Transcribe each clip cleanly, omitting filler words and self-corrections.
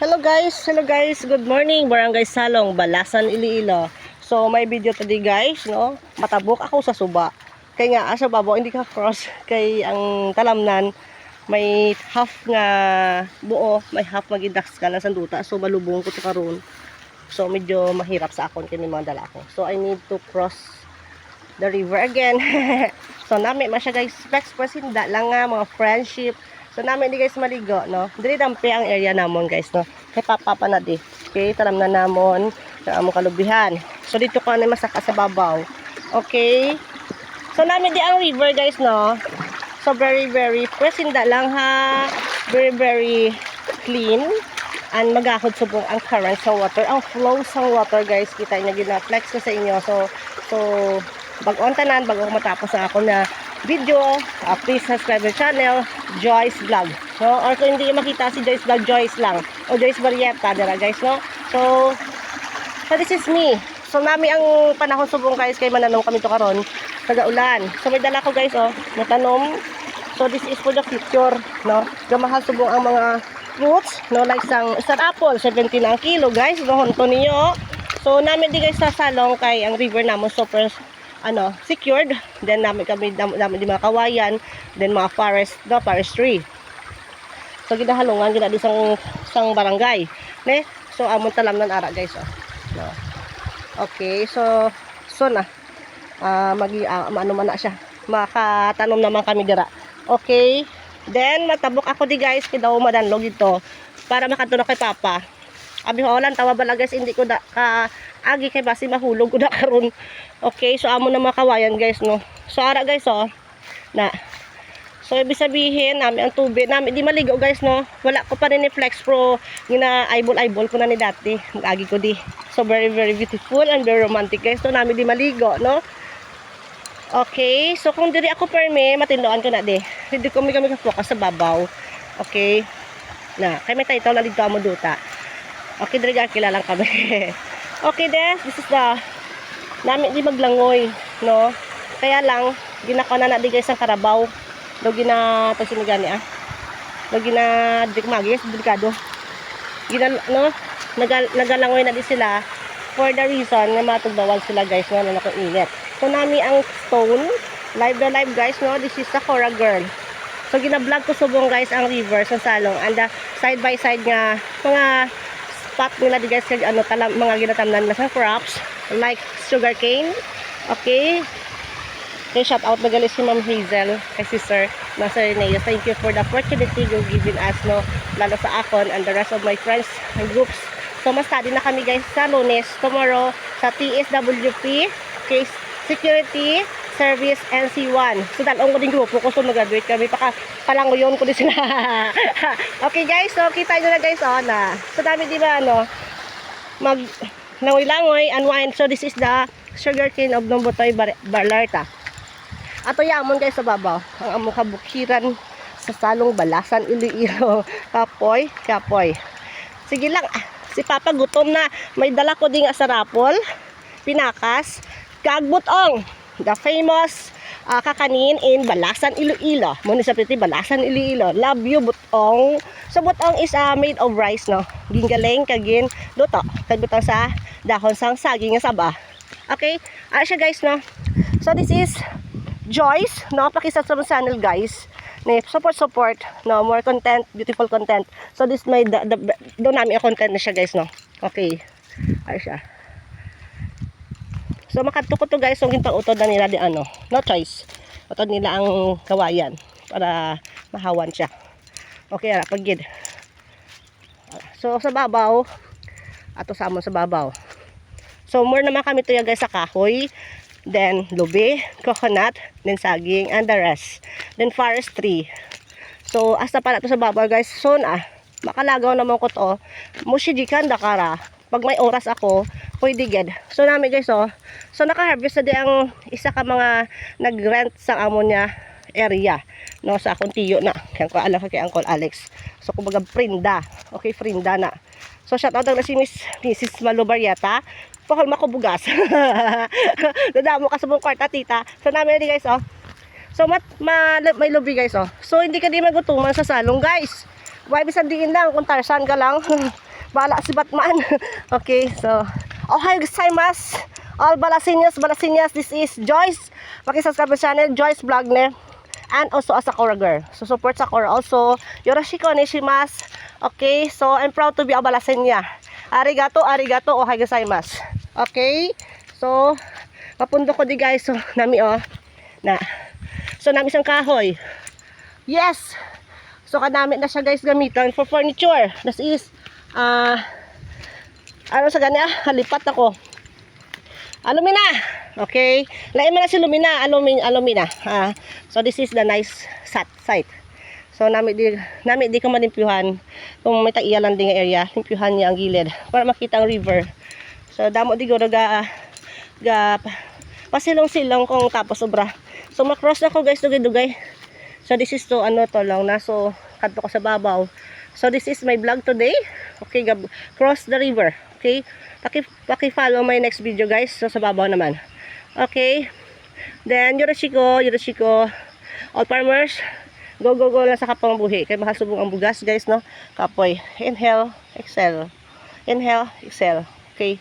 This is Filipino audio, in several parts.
Hello guys, good morning, Barangay Salong, Balasan, Iloilo. So may video today guys, no? Matabok ako sa suba. Kaya nga asa babaw hindi ka cross kay ang talamnan may half nga buo, may half magidaks ka na sanduta. So malubong ko to karon. So medyo mahirap sa akon kini mga dala ko. So I need to cross the river again. So nami masya guys, specs pasinda lang nga mga friendship. So namin di guys maligo, no? Dili dampi ang area namon guys, no? Kay papa na di. Okay, talam na namon sa among kalubihan. So dito ko na masaka sa babaw. Okay. So namin di ang river guys, no? So very presinda lang ha. Very clean. And magahod subong ang current sa water, ang flow sa water guys. Kita niyo gina-flex ko sa inyo. So bag-on tanan bago matapos ang ako na video, please subscribe my channel, Joyce Vlog. So, or kung hindi makita si Joyce Vlog, Joyce lang. O Joyce Barrieta, dara guys, no? So this is me. So, nami ang panahon subong guys, kay mananong kami to karon taga-ulan. So, may dala ko guys, oh, natanom. So, this is for the future, no? Gamahal subong ang mga fruits, no? Like isang apple, 17 ang kilo guys, no? Honto niyo. So, namin di guys sa Salong, kay ang river namon super secured. Then namin di mga kawayan, then mga forestry. So gidahalungan gina di sang barangay, ne? So amon talamnan ara guys, oh. No. Okay, so na ano man na siya. Makatanom naman kami dira. Okay. Then matabok ako di guys kidaw madanlog dito para makadto kay papa. Abi holan tawa bala guys, hindi ko da agi kay basi mahulog ko da karon. Okay, so amo na makawayan guys, no. So ara guys, oh. Na. So ibig sabihin nami ang tubig nami di maligo guys, no. Wala ko pa rin ni Flex Pro gina eyeball ko na ni dati. Mag-agi ko di. So very beautiful and very romantic guys. So nami di maligo, no. Okay, so kung diri ako perme matindoan ko na di. Hindi ko kami ka-focus sa babaw. Okay. Na, kay may title na dito amo duta. Okay, diri kilalang kami. Okay, this is the namin di maglangoy, no? Kaya lang ginako na di guys ang karabaw. Do gina to sinigani do gina dik magis delikado. Gina no, nagalangoy na di sila for the reason nga matugbawal sila guys, no, na nako init. So nami ang stone, live guys, no. This is Sakura Girl. So gina-vlog ko subong guys ang river sa Salong and side by side nga mga spot nila di guys kag mga ginatamnan na sa crops like sugarcane. Okay. Okay, shout out na gali si Ma'am Hazel kay sister Nasa Renea. Thank you for the opportunity you given us, no, lalo sa akon and the rest of my friends and groups. So mas study na kami guys sa Lunes tomorrow sa TSWP, case security service NC1. So dalawang ko din grupo ko, so mag-graduate kami palangoyon ko din sila. Okay guys, so kita nyo na guys, oh, na so dami di ba mag langoy unwind. So this is the sugarcane of Nombotoy Barlarta. Ato yamon guys sa babaw ang among kabukiran sa Salong, Balasan, Iloilo. Kapoy. Sige lang, si Papa gutom na. May dala ko din sa rapol, pinakas, kagbutong, the famous kakanin in Balasan, Iloilo. Municipality Balasan, Iloilo. Love you, butong. So butong is made of rice, no. Gingaling kagin luto. Kagbutong sa dahon sang saging nga saba. Okay? Siya guys, no. So this is Joyce, no. Pakisubscribe sa channel guys. Support, no, more content, beautiful content. So this may do namin ang content na siya guys, no. Okay. Siya. So makadto ko to guys, so ginpang-utod na nila di no choice. Utod nila ang kawayan para mahawan siya. Okay, ara paggid. So sa babaw ato sa amon sa babaw. So more naman kami to ya guys sa kahoy, then lubi, coconut, then saging and the rest. Then forestry. So hasta pa nato sa babaw guys. So makalagaw naman ko to. Mushijikan dakara. Pag may oras ako, pwede ged. So nami guys, oh. So naka-harvest na di ang isa ka mga nag-rent sa ammonia area, no, sa akong tiyo na. Kaya ko alam kay Uncle Alex. So kumbaga prinda. Okay, prinda na. So shout out na si Mrs. Malu Barrieta. Pakol makubugas. Dadamo ka sa mong kwarta tita. So nami di guys, oh. So may lubi guys, oh. So hindi ka di magutuman sa Salong guys. Why bisan diin lang kung Tarzan ka lang. Bala si Batman. Okay, so ohayo gozaimasu. All Balasinyas, this is Joyce. Paki-subscribe sa channel Joyce Vlogner. And also a Sakura girl. So support Sakura also. Yoroshiku oneshimasu. Okay, so I'm proud to be a Balasinya. Arigato, ohayo gozaimasu. Okay, so papundo ko di guys. So nami na. So nami isang kahoy. Yes. So kadamit na siya guys gamitan for furniture. This is ano sa ganya? Halipat ako. Alumina. Okay. Lain mo na si Lumina. Alumina. So this is the nice site. So nami di ko malimpyuhan. Kung may taiya landing area, limpyuhan niya ang gilid para makita ang river. So damo di ko ga pasilong-silong kung tapos sobra. So makross na ko guys dugay-dugay. So this is to lang na. So kadto ko sa babaw. So this is my vlog today. Okay, cross the river. Okay, paki-follow my next video guys. So sa babaw naman. Okay. Then yoroshiku. All farmers, go lang sa kapang buhi. Kay mahal subong ang bugas guys no. Kapoy. Inhale, exhale. Inhale, exhale. Okay.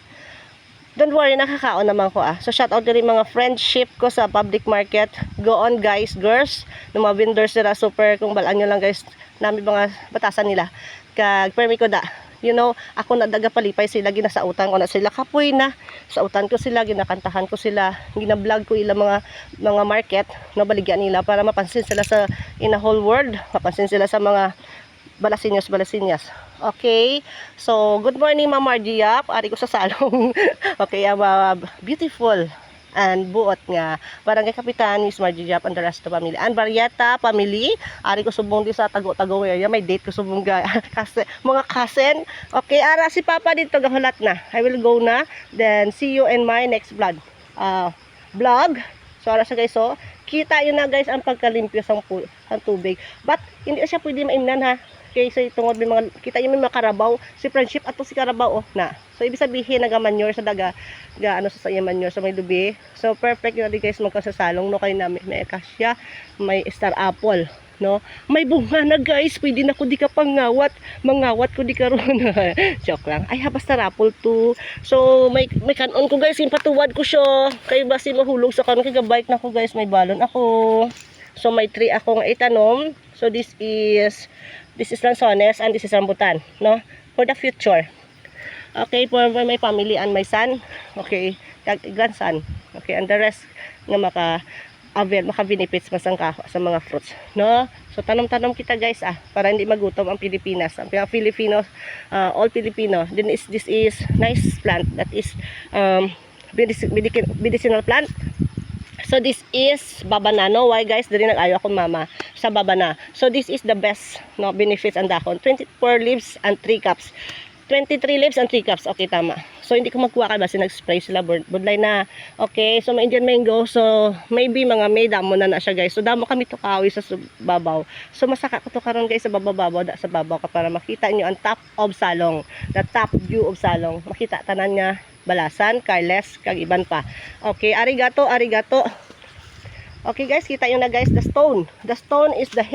Don't worry, nakakaon naman ko So shout out din mga friendship ko sa public market. Go on guys, girls. Ng mga vendors nila super kung balaan nyo lang guys. Nami mga batasan nila. Kag permi ko da. You know, ako na daga palipay sila, ginasautan ko na sila kapoy na. Sautan ko sila, ginakantahan ko sila, gina-vlog ko ilang mga market na baligyan nila para mapansin sila sa in a whole world. Mapansin sila sa mga Balasinyas. Okay. So, good morning Ma'am Margia. Ari ko sa salong. Okay, beautiful and buot nga Barangay Kapitan, Miss Margia and the rest of family. And Barrieta family. Ari ko subong di sa Tago area. May date ko subong kasi mga cousin. Okay, ara si Papa dito gahulat na. I will go na. Then see you in my next vlog. So ara sa guys kita yun na guys ang pagkalimpyo sa tubig. But hindi siya pwede maimnan ha. Kaysa tungod may mga kita yung may mga karabaw si friendship ato si karabaw na. So ibig sabihin nagamanyor sa daga ano sa iya manure sa may lubi. So perfect yun guys magkasasalong no kay namin may akasya, may star apple no. May bunga na guys, pwede na ko di ka mangawat ko di karon. Joke lang. Ay basta apple to. So may kanon ko guys, impatuwad ko siya. Kay basi mahulog sa kanon kay gabike na ko guys, may balon ako. So may tree akong itanom. So this is lansones and this is rambutan, no? For the future. Okay, for my family and my son. Okay, grandson. Okay, and the rest nga maka-benefits sa mga fruits, no? So tanom-tanom kita guys para hindi magutom ang Pilipinas. Ang Filipino, all Filipino. Then this is nice plant that is medicinal plant. So this is babanano. Why guys? Dili nag-ayo akong mama sa babana. So this is the best no benefits and dahon. 24 leaves and 3 cups. 23 leaves and 3 cups. Okay, tama. So hindi ko magkuha kasi nag-spray sila budlay na. Okay, so may Indian mango. So maybe mga may damo na siya guys. So damo kami to kahoy sa babaw. So masaka ko to karon guys sa babaw sa babaw ka para makita niyo ang top of Salong. The top view of Salong. Makita tanan niya Balasan, Carles, kag iban pa. Okay, arigato. Okay guys, kita yun na guys, the stone. The stone is the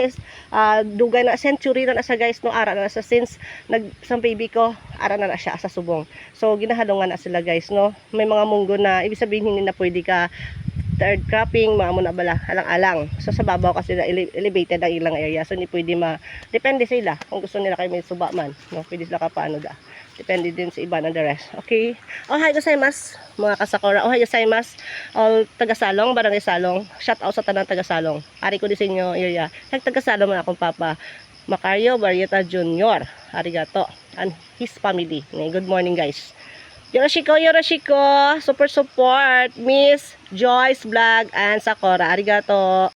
dugay na century na sa guys no ara na sa since sang baby ko, ara na siya sa subong. So ginahalungan na sila guys no. May mga munggo na ibig sabihin hindi na pwede ka third cropping, mga muna bala alang-alang. So sa babaw kasi na elevated ang ilang area. So hindi pwede depende sila kung gusto nila kay may suba man, no. Pwede sila ka paano da. Depende din sa iba and the rest. Okay. Ohayo gozaimasu mga kasakura. Ohayo gozaimasu all taga-Salong, Barangay Salong. Shout out sa tanang taga-Salong. Ari ko din sa inyo area. Taga-Salong man akong papa. Macario Barrieta Jr. Arigato and his family. Good morning guys. Yoroshiku. Super support Miss Joyce Vlog and Sakura. Arigato.